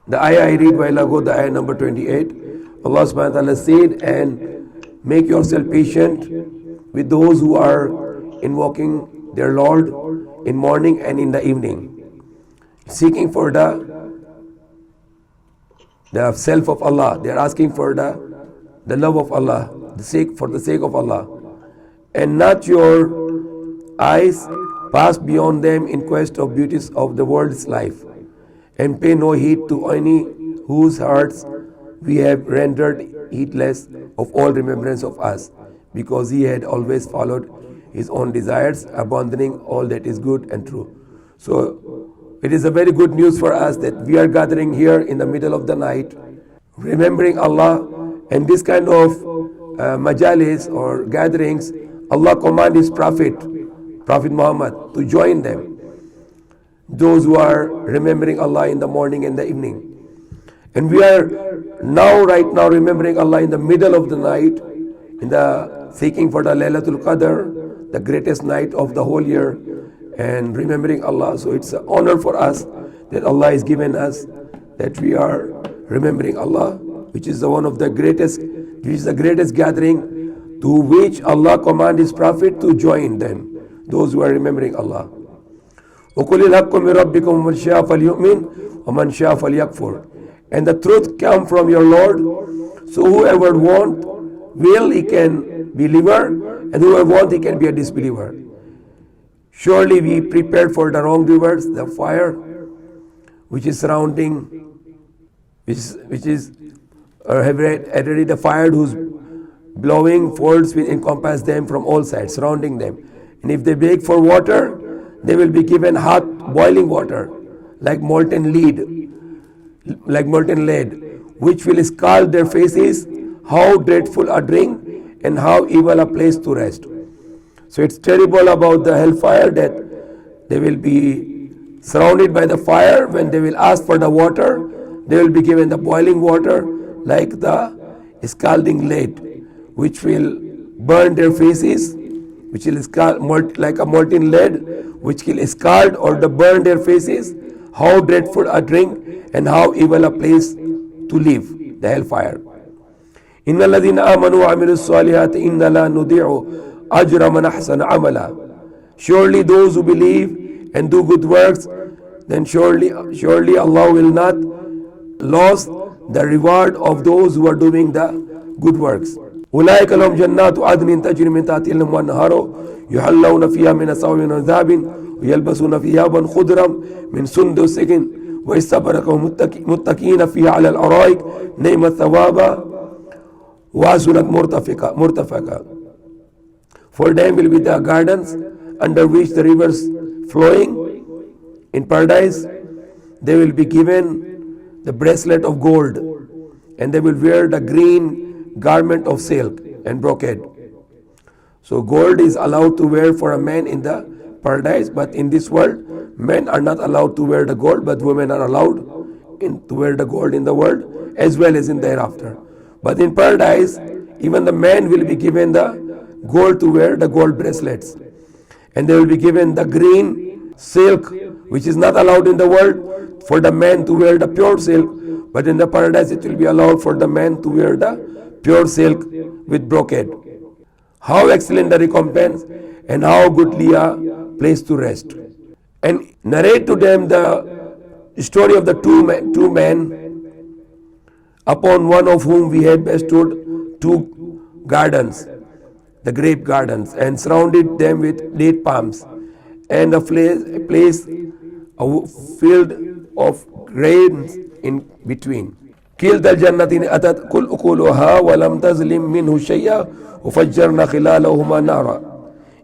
The ayah I read while ago, the ayah number 28, Allah subhanahu wa ta'ala said, and make yourself patient with those who are invoking their Lord in morning and in the evening, seeking for the self of Allah. They are asking for the love of Allah, for the sake of Allah, and not your eyes pass beyond them in quest of beauties of the world's life, and pay no heed to any whose hearts we have rendered heedless of all remembrance of us, because he had always followed his own desires, abandoning all that is good and true. So it is a very good news for us that we are gathering here in the middle of the night, remembering Allah, and this kind of majalis or gatherings, Allah command His Prophet Muhammad, to join them, those who are remembering Allah in the morning and the evening. And we are right now remembering Allah in the middle of the night, in the seeking for the Laylatul Qadr, the greatest night of the whole year, and remembering Allah. So it's an honor for us that Allah has given us, that we are remembering Allah, which is the greatest gathering, to which Allah command His Prophet to join them, those who are remembering Allah. وَقُلِ الْحَقُّ مِنْ رَبِّكُمْ وَمَنْ شَاءَ فَلْيُؤْمِنْ وَمَنْ شَاءَ فَلْيَكْفُرْ. And the truth come from your Lord, so whoever will, he can be a believer, and whoever won't, he can be a disbeliever. Surely we prepared for the wrongdoers the fire, which is surrounding, which is already the fire whose blowing folds will encompass them from all sides, surrounding them. And if they beg for water, they will be given hot boiling water, like molten lead, which will scald their faces. How dreadful a drink, and how evil a place to rest. So it's terrible about the hellfire, that they will be surrounded by the fire. When they will ask for the water, they will be given the boiling water, like the scalding lead, which will burn their faces, which will scald like a molten lead, which will scald or burn their faces. How dreadful a drink, and how evil a place to live, the hellfire. إِنَّ الَّذِينَ آمَنُوا وَعَمِلُوا الصَّالِحَاتِ إِنَّ لَا نُضِيعُ أَجْرَ مَنْ أَحْسَنَ عَمَلًا. Surely those who believe and do good works, then surely Allah will not lose the reward of those who are doing the good works. أُولَٰئِكَ لَهُمْ جَنَّاتُ عَدْنٍ تَجْرِي مِنْ تَحْتِهَا الْأَنْهَارُ يُحَلَّوْنَ فِيهَا مِنْ أَسَاوِرَ مِنْ ذَهَبٍ وَيَلْبَسُونَ ثِيَابًا خُضْرًا مِنْ سُنْدُسٍ وَإِسْتَبْرَقٍ مُتَّكِئِينَ فِيهَا عَلَى الْأَرَائِكِ نِعْمَ الثَّوَابُ وَحَسُنَتْ مُرْتَفَقًا. For them will be the gardens under which the rivers flowing in paradise. They will be given the bracelet of gold, and they will wear the green garment of silk and brocade. So gold is allowed to wear for a man in the paradise, but in this world, men are not allowed to wear the gold, but women are allowed to wear the gold in the world as well as in the hereafter. But in paradise, even the men will be given the gold to wear, the gold bracelets, and they will be given the green silk, which is not allowed in the world for the men to wear the pure silk, but in the paradise it will be allowed for the men to wear the pure silk with brocade. How excellent the recompense, and how goodly a place to rest. And narrate to them the story of the two men, upon one of whom we had bestowed 2 gardens, the grape gardens, and surrounded them with date palms, and a place filled of grains in between. كِلْتَا الْجَنَّتَيْنِ أَتَتْ كُلْ أُكُلُهَا وَلَمْ تَظْلِمْ مِنْهُ شَيْئًا وَفَجَّرْنَا خِلَالَهُمَا نَهْرًا.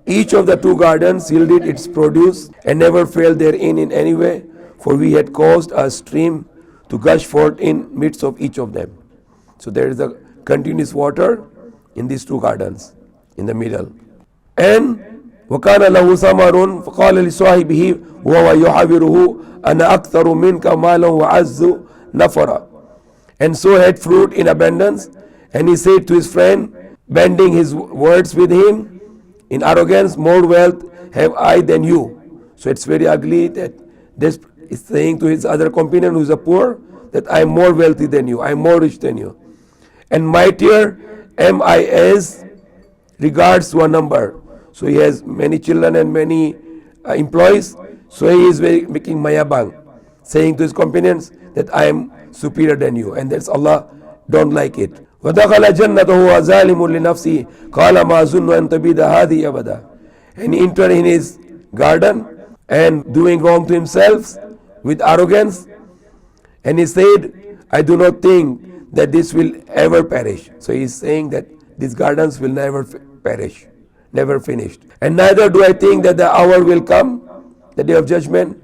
Each of the 2 gardens yielded its produce, and never failed therein in any way, for we had caused a stream to gush forth in midst of each of them. So there is a continuous water in these 2 gardens in the middle. And وَكَانَ لَهُ ثَمَرٌ فَقَالَ لِصَاحِبِهِ وَهُوَ يُحَاوِرُهُ أَنَا أَكْثَرُ مِنْكَ مَالًا وَأَعَزُّ نَفَرًا. And so had fruit in abundance, and he said to his friend, bending his words with him in arrogance, more wealth have I than you. So it's very ugly that this is saying to his other companion who is a poor, that I am more wealthy than you, I am more rich than you. And mightier, MIS, regards to a number. So he has many children and many employees. So he is making mayabang, saying to his companions that I am superior than you. And that's Allah don't like it. وَدَخَلَ جَنَّتَهُ وَظَالِمٌ لِنَفْسِهِ قَالَ مَا ظُنُّ أَن تَبِيدَ هَذِهِ أَبَدًا. And he entered in his garden and doing wrong to himself with arrogance. And he said, I do not think that this will ever perish. So he is saying that these gardens will never perish, never finished. And neither do I think that the hour will come, the day of judgment,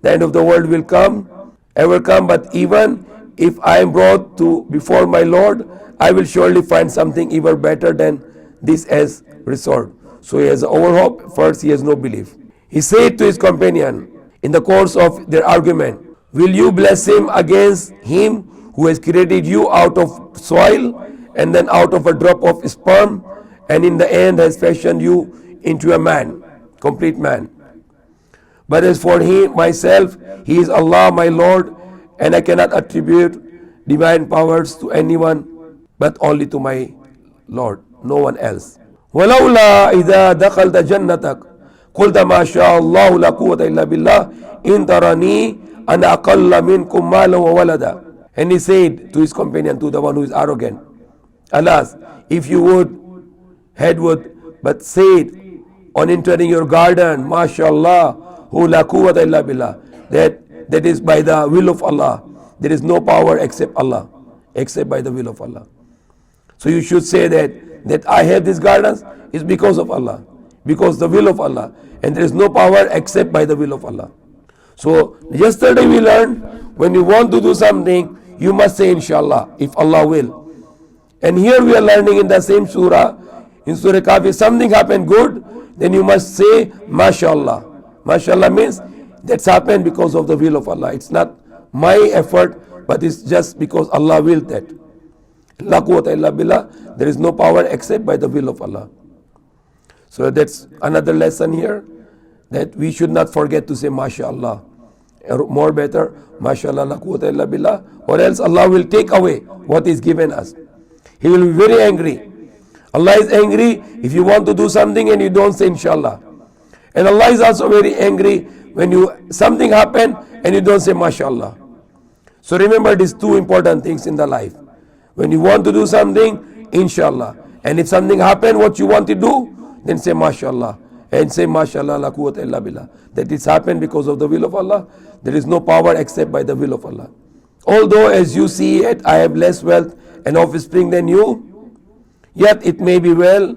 the end of the world will come, ever come. But even if I am brought to before my Lord, I will surely find something even better than this as resort. So he has overhope. First, he has no belief. He said to his companion in the course of their argument, will you bless him against him who has created you out of soil and then out of a drop of sperm, and in the end has fashioned you into a man, complete man? But as for him, myself, he is Allah, my Lord, and I cannot attribute divine powers to anyone but only to my Lord, no one else. وَلَوْلَا إِذَا دَخَلْتَ جَنَّتَكَ قُلْتَ مَا شَاءَ اللَّهُ لَا قُوَّةَ إِلَّا بِاللَّهِ إِن تَرَنِي أَنَا أَقَلَّ مِنْكُمْ مَالًا وَوَلَدًا. And he said to his companion, to the one who is arrogant, alas, if you would but say it on entering your garden, MashaAllah, hu la quwwata illa billah, that is by the will of Allah. There is no power except Allah, except by the will of Allah. So you should say that I have these gardens is because of Allah, because the will of Allah, and there is no power except by the will of Allah. So yesterday we learned, when you want to do something, you must say inshallah, if Allah will. And here we are learning in the same surah, in Surah Kahf, if something happened good, then you must say MashaAllah. MashaAllah means that's happened because of the will of Allah. It's not my effort, but it's just because Allah willed that. La quwwata illa billah, there is no power except by the will of Allah. So that's another lesson here, that we should not forget to say MashaAllah. Or more better, MashaAllah la quwwata illa billah, or else Allah will take away what is given us. He will be very angry. Allah is angry if you want to do something and you don't say inshallah. And Allah is also very angry when something happen and you don't say MashaAllah. So remember these two important things in the life. When you want to do something, inshallah. And if something happen what you want to do, then say MashaAllah. And say MashaAllah la quwwata illa billah. That it's happened because of the will of Allah. There is no power except by the will of Allah. Although as you see it, I have less wealth and offspring than you, yet it may be well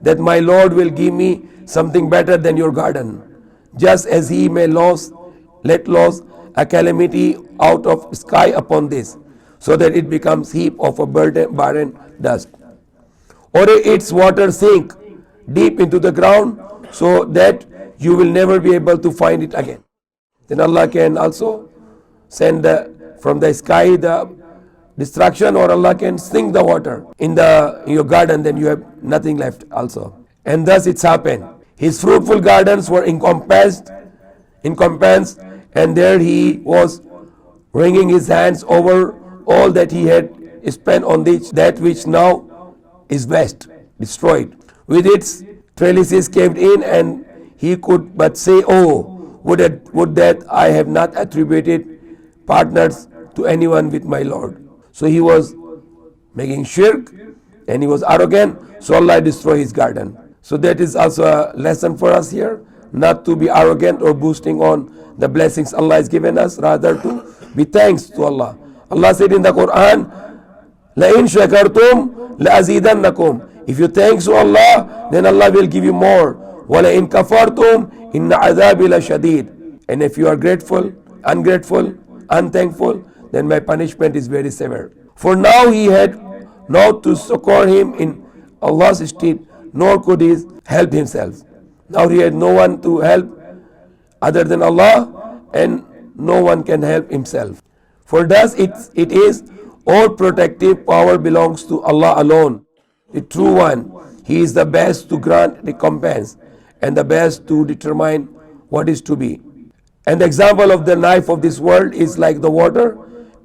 that my Lord will give me something better than your garden, just as he may let a calamity out of sky upon this, so that it becomes heap of a barren dust, or its water sink deep into the ground, so that you will never be able to find it again. Then Allah can also send from the sky the destruction, or Allah can sink the water in your garden, then you have nothing left also. And thus it's happened. His fruitful gardens were encompassed, and there he was wringing his hands over all that he had spent on that which now is waste, destroyed, with its trellises caved in, and he could but say, oh, would that I have not attributed partners to anyone with my Lord. So he was making shirk and he was arrogant, so Allah destroyed his garden. So that is also a lesson for us here, not to be arrogant or boasting on the blessings Allah has given us, rather to be thanks to Allah. Allah said in the Quran, لَإِن شَكَرْتُمْ لَأَزِيدَنَّكُمْ. If you thanks to Allah, then Allah will give you more. وَلَإِن كَفَرْتُمْ إِنَّ عَذَابِي لَشَدِيدٌ. And if you are ungrateful, unthankful, then my punishment is very severe. For now he had not to succor him in Allah's stead, nor could he help himself. Now he had no one to help other than Allah, and no one can help himself. For thus it is, all protective power belongs to Allah alone, the true one. He is the best to grant recompense and the best to determine what is to be. And the example of the life of this world is like the water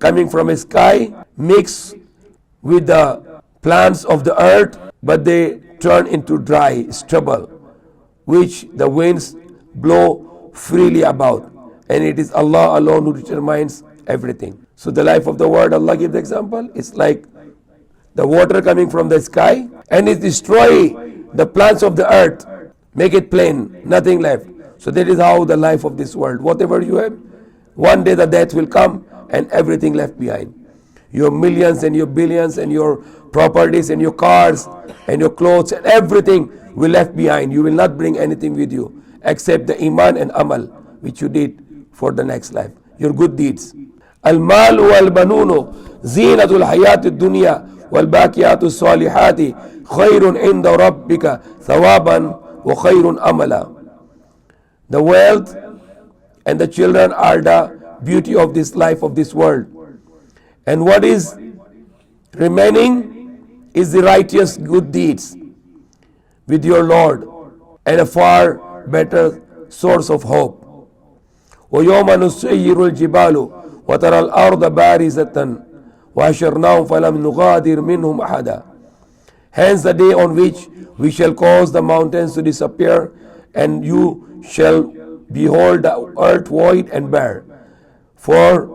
coming from a sky mix with the plants of the earth, but they turn into dry stubble, which the winds blow freely about. And it is Allah alone who determines everything. So the life of the world, Allah gives the example, it's like the water coming from the sky, and it destroy the plants of the earth, make it plain, nothing left. So that is how the life of this world, whatever you have, one day the death will come and everything left behind. Your millions and your billions and your properties and your cars and your clothes and everything will left behind. You will not bring anything with you except the iman and amal which you did for the next life, your good deeds. Al-mal wal-banunu zinatul hayatid dunya wal-baqiyatu salihati khayrun inda rabbika thawaban wa khayrun amala. The wealth and the children are the beauty of this life, of this world. And what is remaining is the righteous good deeds with your Lord, and a far better source of hope. وَيَوْمَ نُسَيِّرُ الْجِبَالُ وَتَرَى الْأَرْضَ بَارِزَةً وَحَشَرْنَاهُمْ فَلَمْ نُغَادِرْ مِنْهُمْ أَحَدًا. Hence the day on which we shall cause the mountains to disappear, and you shall behold the earth void and bare. For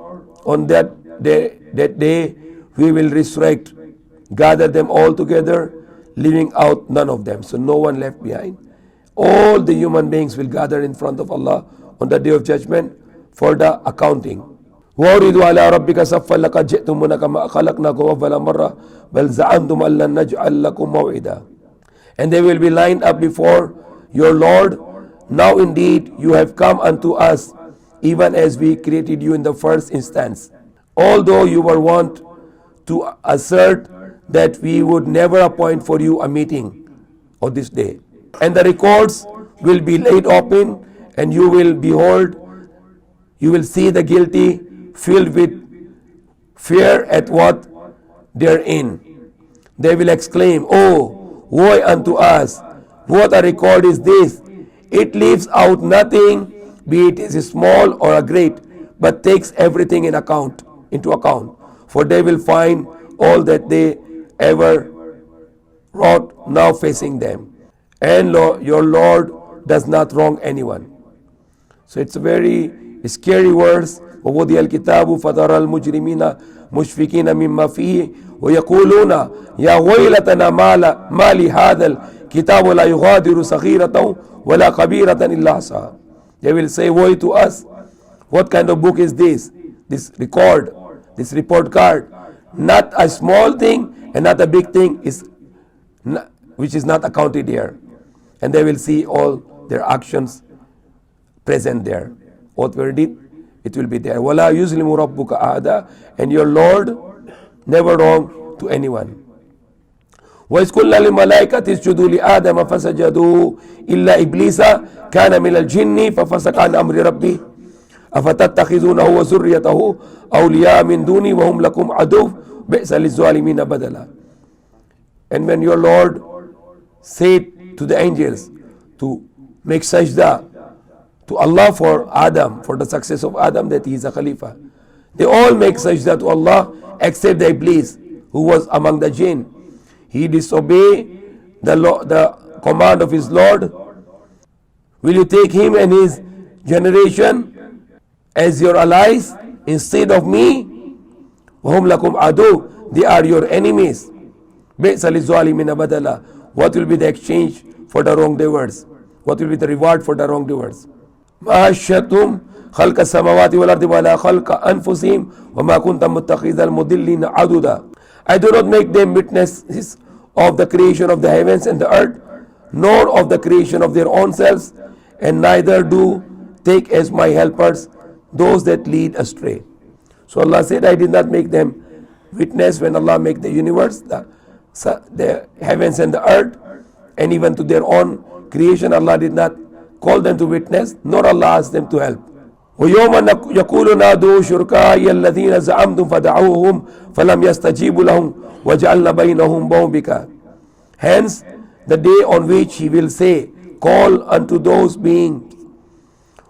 on that day we will resurrect, gather them all together, leaving out none of them. So no one left behind. All the human beings will gather in front of Allah on the day of judgment for the accounting. وَأُرِدُوا عَلَىٰ رَبِّكَ صَفًّا لَقَدْ جِئْتُمُونَا كَمَا خَلَقْنَاكُمْ أَوَّلَ مَرَّةٍ بَلْ زَعَمْتُمْ أَن لَّن نَّجْعَلَ لَكُم مَّوْعِدًا. And they will be lined up before your Lord. Now indeed you have come unto us, even as we created you in the first instance. Although you were wont to assert that we would never appoint for you a meeting of this day. And the records will be laid open, and you will behold, you will see the guilty filled with fear at what they are in. They will exclaim, "Oh, woe unto us! What a record is this! It leaves out nothing, be it is small or a great, but takes everything into account. For they will find all that they ever wrought now facing them. And your Lord does not wrong anyone." So it's a very scary verse. وَوُضِيَ الْكِتَابُ فَتَرَى الْمُجْرِمِينَ مُشْفِقِينَ مِمَّا فِيهِ وَيَقُولُونَ يَا وَيْلَتَنَا مَا لِهَذَا الْكِتَابُ لَا يُغَادِرُ صَغِيرَةً وَلَا كَبِيرَةً إِلَّا أَحْصَاهَا. They will say, woe to us, what kind of book is this? This record, this report card. Not a small thing and not a big thing which is not accounted here. And they will see all their actions present there. What we did, it will be there. وَلَا يُظْلِمُ رَبُّكَ أَحَدًا. And your Lord never wrong to anyone. وَإِذْ قُلْنَا لِلْمَلَائِكَةِ اسْجُدُوا لِآدَمَ فَسَجَدُوا إِلَّا إِبْلِيسَ كَانَ مِنَ الْجِنِّ فَفَسَقَ عَنْ أَمْرِ رَبِّهِ أَفَتَتَّخِذُونَهُ وَذُرِّيَّتَهُ أَوْلِيَاءَ مِنْ دُونِي وَهُمْ لَكُمْ عَدُوٌّ بِئْسَ لِلظَّالِمِينَ بَدَلًا. And when your Lord said to the angels to make sajda to Allah for Adam, for the success of Adam, that he is a Khalifa, they all make sajda to Allah except the Iblis, who was among the jinn. He disobeyed the command of his Lord. Will you take him and his generation as your allies instead of me? وَهُمْ لَكُمْ عَدُوٌّ. They are your enemies. بِئْسَ لِلظَّالِمِينَ بَدَلًا. What will be the exchange for the wrongdoers? What will be the reward for the wrongdoers? مَا أَشْهَدْتُمْ خَلْقَ السَّمَاوَاتِ وَالْأَرْضِ وَلَا خَلْقَ أَنفُسِهِمْ وَمَا كُنْتَ مُتَّخِذَ الْمُضِلِّينَ عَضُدًا. I do not make them witnesses of the creation of the heavens and the earth, nor of the creation of their own selves, and neither do take as my helpers those that lead astray. So Allah said, I did not make them witness when Allah made the universe, the heavens and the earth, and even to their own creation Allah did not call them to witness, nor Allah asked them to help. وَيَوْمَ يَقُولُ نَادُوا شُرْكَائِيَ الَّذِينَ زَعَمْتُمْ فَدَعُوهُمْ فَلَمْ يَسْتَجِيبُوا لَهُمْ وَجَعَلْنَا بَيْنَهُمْ مَوْبِقًا. Hence, the day on which He will say, call unto those beings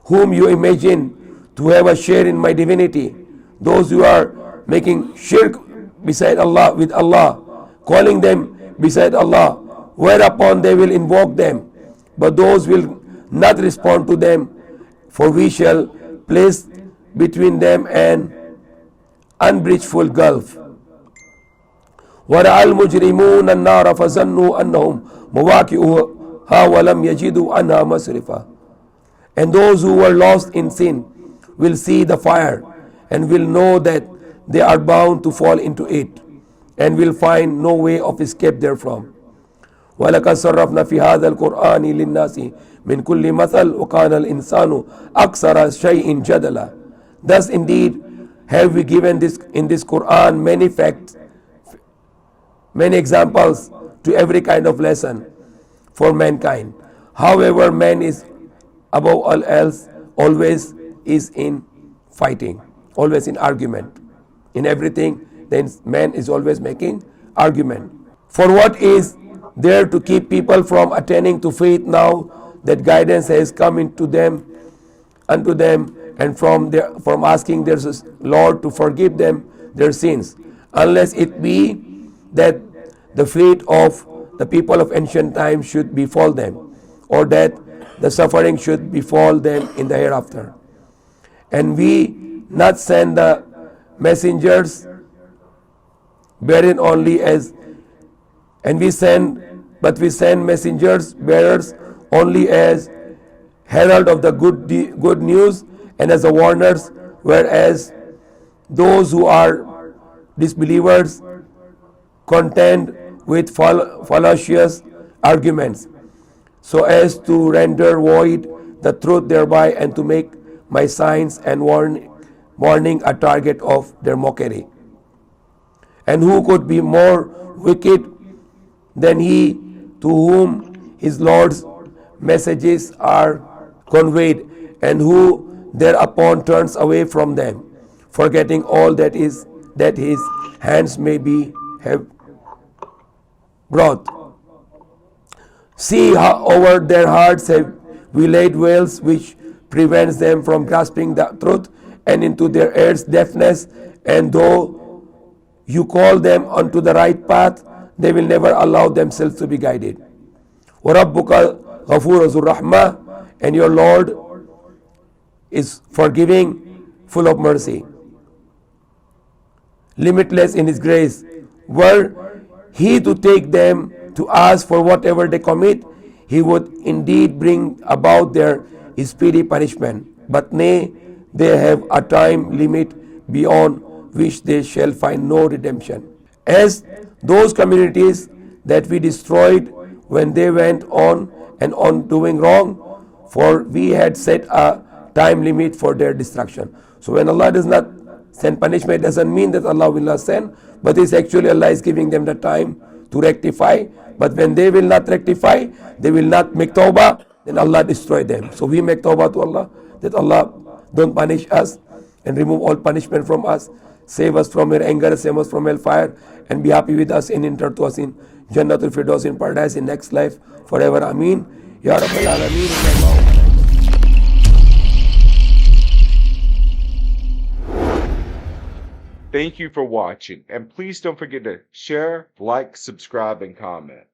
whom you imagine to have a share in my divinity, those who are making shirk beside Allah with Allah, calling them beside Allah, whereupon they will invoke them, but those will not respond to them, for we shall place between them an unbridgeable gulf. وَرَأَى الْمُجْرِمُونَ النَّارَ فَظَنُّوا أَنَّهُمْ مُوَاقِعُوهَا وَلَمْ يَجِدُوا عَنْهَا مَصْرِفًا. And those who were lost in sin will see the fire and will know that they are bound to fall into it, and will find no way of escape therefrom. وَلَقَدْ صَرَّفْنَا فِي هَذَا الْقُرْآنِ لِلنَّاسِ مِنْ كُلِّ مَثَلٍ وَكَانَ الْإِنسَانُ أَكْثَرَ شَيْءٍ جَدَلًا. Thus indeed have we given in this Quran many facts, many examples to every kind of lesson for mankind. However, man is above all else always is in fighting, always in argument. In everything, then man is always making argument. For what is there to keep people from attaining to faith now that guidance has come unto them, and from asking their Lord to forgive them their sins, unless it be that the fate of the people of ancient times should befall them, or that the suffering should befall them in the hereafter. And we not send the messengers bearing only as, and we send messengers bearers only as herald of the good news and as the warners, whereas those who are disbelievers contend with fallacious arguments, so as to render void the truth thereby, and to make my signs and warning a target of their mockery. And who could be more wicked than he to whom his Lord's messages are conveyed, and who thereupon turns away from them, forgetting all that his hands have brought. See how over their hearts have we laid veils which prevents them from grasping the truth, and into their ears deafness, and though you call them unto the right path, they will never allow themselves to be guided. وَرَبُّكَ غَفُورٌ ذُو الرَّحْمَةِ, and your Lord is forgiving, full of mercy, limitless in his grace. Were he to take them to ask for whatever they commit, he would indeed bring about their speedy punishment. But nay, they have a time limit beyond which they shall find no redemption. As those communities that we destroyed when they went on and on doing wrong, for we had set a time limit for their destruction. So when Allah does not send punishment, it doesn't mean that Allah will not send, but it's actually Allah is giving them the time to rectify. But when they will not rectify, they will not make tawbah, then Allah destroy them. So we make tawbah to Allah, that Allah don't punish us and remove all punishment from us. Save us from your anger, save us from hellfire, and be happy with us and enter to us in Jannatul Firdaus in paradise in next life forever. Ameen. Ya Rabbal Alameen. Thank you for watching, and please don't forget to share, like, subscribe, and comment.